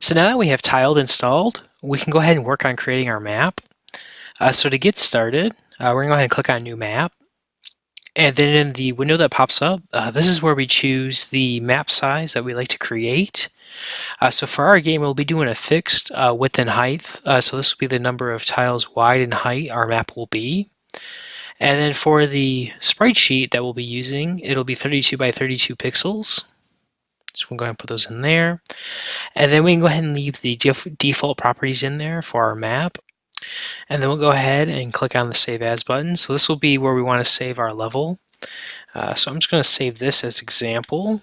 So now that we have tiled installed, we can go ahead and work on creating our map. So to get started, we're going to go ahead and click on New Map. And then in the window that pops up, this is where we choose the map size that we like to create. So for our game, we'll be doing a fixed width and height. So this will be the number of tiles wide in height our map will be. And then for the sprite sheet that we'll be using, it'll be 32 by 32 pixels. So we'll go ahead and put those in there. And then we can go ahead and leave the default properties in there for our map. And then we'll go ahead and click on the Save As button. So this will be where we want to save our level. So I'm just going to save this as example.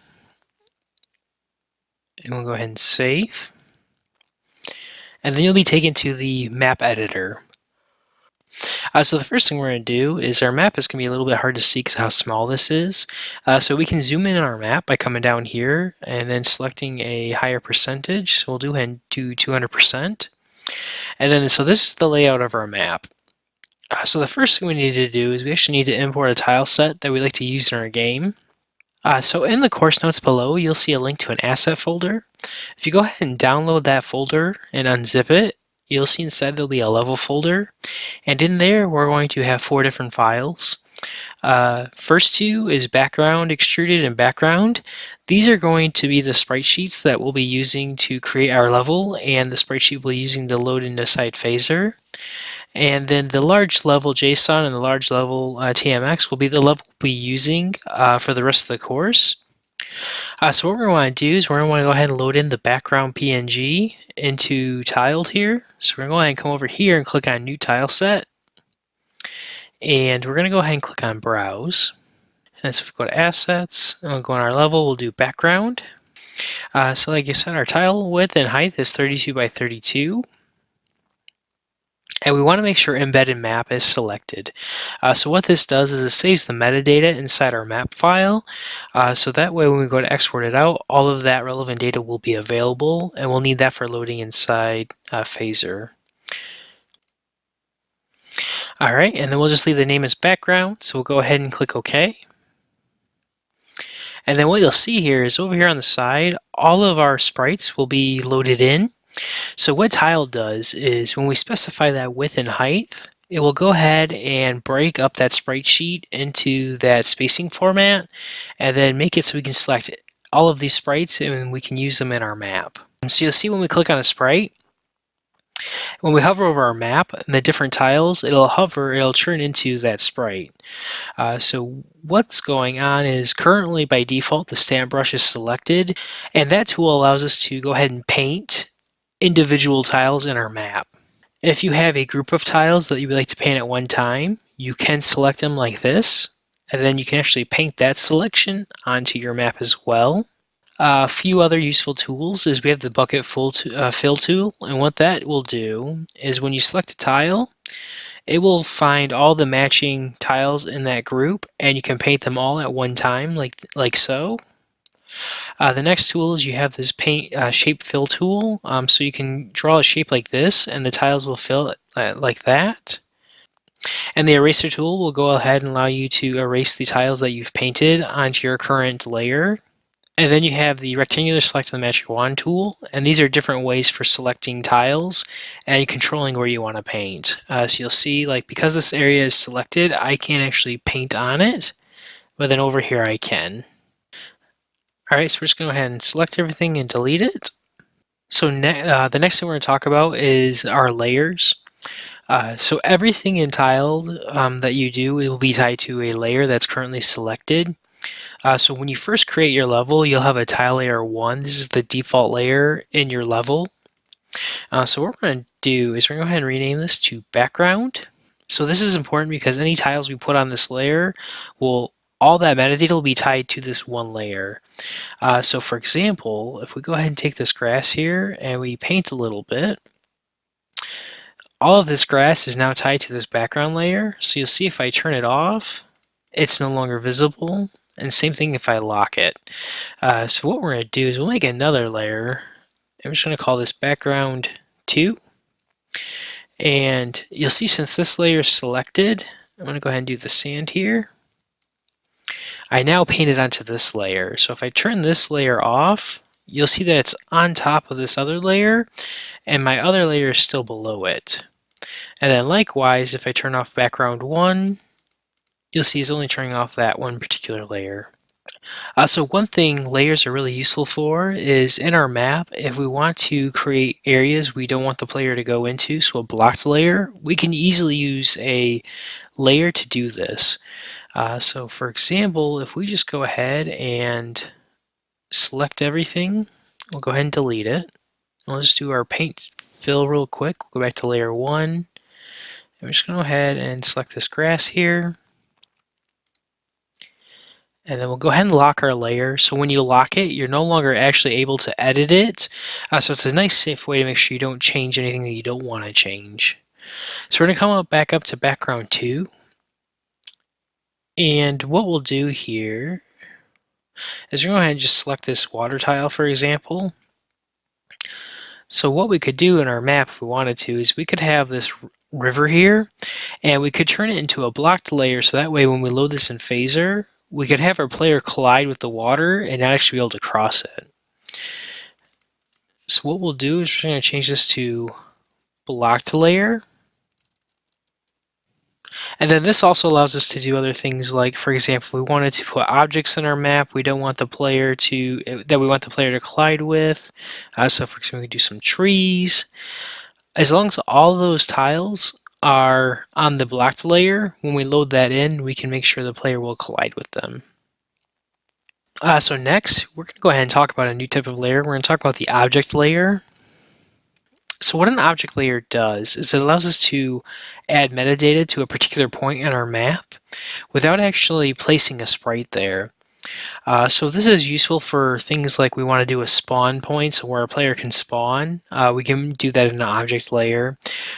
And we'll go ahead and save. And then you'll be taken to the map editor. So the first thing we're going to do is our map is going to be a little bit hard to see because of how small this is. So we can zoom in on our map by coming down here and then selecting a higher percentage. So we'll do 200%. And then, so this is the layout of our map. So the first thing we need to do is we actually need to import a tile set that we like to use in our game. So in the course notes below, you'll see a link to an asset folder. If you go ahead and download that folder and unzip it, you'll see inside there'll be a level folder. And in there, we're going to have 4 different files. First 2 is background, extruded, and background. These are going to be the sprite sheets that we'll be using to create our level, and the sprite sheet we'll be using to load into Site Phaser. And then the large level JSON and the large level TMX will be the level we'll be using for the rest of the course. So what we're going to want to do is we're going to want to go ahead and load in the background PNG into tiled here. So we're going to go ahead and come over here and click on New Tile Set. And we're going to go ahead and click on Browse. And so if we go to Assets, and we'll go on our level, we'll do Background. So like I said, our tile width and height is 32 by 32. And we want to make sure embedded map is selected. So what this does is it saves the metadata inside our map file. So that way when we go to export it out, all of that relevant data will be available, and we'll need that for loading inside Phaser. All right, and then we'll just leave the name as background. So we'll go ahead and click OK. And then what you'll see here is over here on the side, all of our sprites will be loaded in. So what tile does is when we specify that width and height, it will go ahead and break up that sprite sheet into that spacing format and then make it so we can select all of these sprites and we can use them in our map. So you'll see when we click on a sprite, when we hover over our map and the different tiles, it'll turn into that sprite. So what's going on is currently by default the stamp brush is selected, and that tool allows us to go ahead and paint individual tiles in our map. If you have a group of tiles that you would like to paint at one time, you can select them like this, and then you can actually paint that selection onto your map as well. A few other useful tools is we have the bucket fill tool, and what that will do is when you select a tile, it will find all the matching tiles in that group, and you can paint them all at one time like so. The next tool is you have this paint shape fill tool, so you can draw a shape like this and the tiles will fill it like that. And the eraser tool will go ahead and allow you to erase the tiles that you've painted onto your current layer. And then you have the rectangular select and the magic wand tool, and these are different ways for selecting tiles and controlling where you want to paint. So you'll see, like, because this area is selected, I can't actually paint on it, but then over here I can. Alright, so we're just going to go ahead and select everything and delete it. So the next thing we're going to talk about is our layers. So everything in tiled that you do, it will be tied to a layer that's currently selected. So when you first create your level, you'll have a tile layer 1. This is the default layer in your level. So what we're going to do is we're going to go ahead and rename this to background. So this is important because any tiles we put on this layer all that metadata will be tied to this one layer. So for example, if we go ahead and take this grass here and we paint a little bit, all of this grass is now tied to this background layer. So you'll see if I turn it off, it's no longer visible. And same thing if I lock it. So what we're going to do is we'll make another layer. I'm just going to call this background 2. And you'll see since this layer is selected, I'm going to go ahead and do the sand here. I now painted onto this layer. So if I turn this layer off, you'll see that it's on top of this other layer, and my other layer is still below it. And then likewise, if I turn off background 1, you'll see it's only turning off that one particular layer. So one thing layers are really useful for is in our map, if we want to create areas we don't want the player to go into, so a blocked layer, we can easily use a layer to do this. So for example, if we just go ahead and select everything, we'll go ahead and delete it. We'll just do our paint fill real quick. We'll go back to layer 1. And we're just going to go ahead and select this grass here. And then we'll go ahead and lock our layer. So when you lock it, you're no longer actually able to edit it. So it's a nice safe way to make sure you don't change anything that you don't want to change. So we're going to come back up to background 2. And what we'll do here is we're going to go ahead and just select this water tile, for example. So what we could do in our map if we wanted to is we could have this river here, and we could turn it into a blocked layer, so that way when we load this in Phaser, we could have our player collide with the water and not actually be able to cross it. So what we'll do is we're going to change this to blocked layer. And then this also allows us to do other things, like, for example, we wanted to put objects in our map we don't want the player to, that we want the player to collide with. So for example, we could do some trees. As long as all of those tiles are on the blocked layer, when we load that in, we can make sure the player will collide with them. So next, we're going to go ahead and talk about a new type of layer. We're going to talk about the object layer. So what an object layer does is it allows us to add metadata to a particular point in our map without actually placing a sprite there. So this is useful for things like we want to do a spawn point, so where a player can spawn. We can do that in an object layer.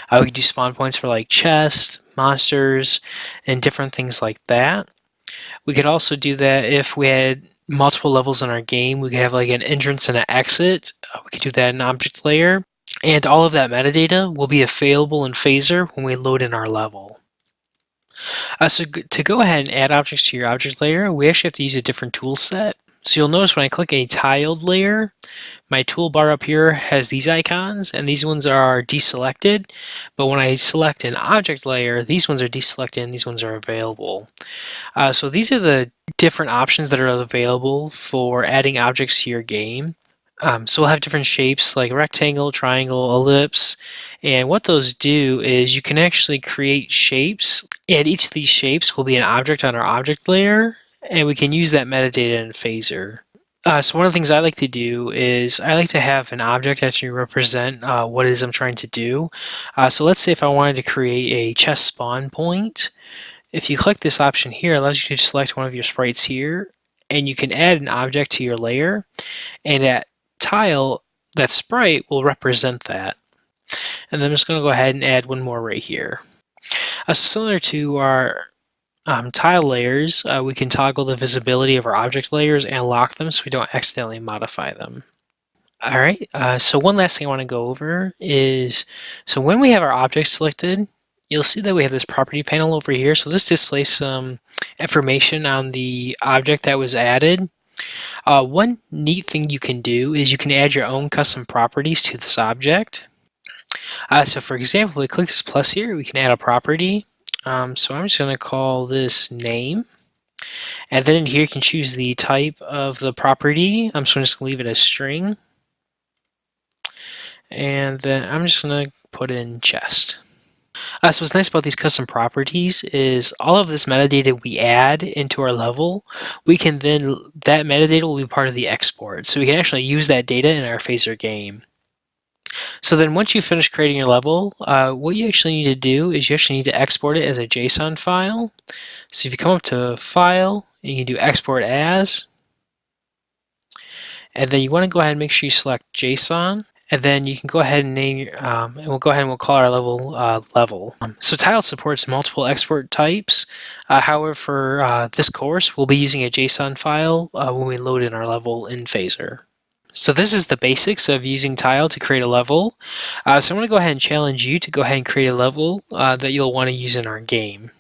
We can do spawn points for like chests, monsters, and different things like that. We could also do that if we had multiple levels in our game. We could have like an entrance and an exit. We could do that in an object layer. And all of that metadata will be available in Phaser when we load in our level. So to go ahead and add objects to your object layer, we actually have to use a different tool set. So you'll notice when I click a tiled layer, my toolbar up here has these icons, and these ones are deselected. But when I select an object layer, these ones are deselected and these ones are available. So these are the different options that are available for adding objects to your game. So we'll have different shapes like rectangle, triangle, ellipse, and what those do is you can actually create shapes, and each of these shapes will be an object on our object layer, and we can use that metadata in Phaser. So one of the things I like to do is I like to have an object actually represent what it is I'm trying to do. So let's say if I wanted to create a chest spawn point, if you click this option here, it allows you to select one of your sprites here, and you can add an object to your layer, and that tile, that sprite, will represent that. And then I'm just going to go ahead and add one more right here. So similar to our tile layers, we can toggle the visibility of our object layers and lock them so we don't accidentally modify them. Alright, so one last thing I want to go over is, so when we have our objects selected, you'll see that we have this property panel over here. So this displays some information on the object that was added. One neat thing you can do is you can add your own custom properties to this object. So for example, we click this plus here, we can add a property. So I'm just going to call this name. And then in here you can choose the type of the property. I'm just going to leave it as string. And then I'm just going to put in chest. So what's nice about these custom properties is all of this metadata we add into our level, we can then, that metadata will be part of the export. So we can actually use that data in our Phaser game. So then once you finish creating your level, what you actually need to do is you actually need to export it as a JSON file. So if you come up to File, and you can do Export As, and then you want to go ahead and make sure you select JSON. And then you can go ahead and name your, and we'll go ahead and we'll call our level level. So Tile supports multiple export types. However, for this course, we'll be using a JSON file when we load in our level in Phaser. So this is the basics of using Tile to create a level. So I'm going to go ahead and challenge you to go ahead and create a level that you'll want to use in our game.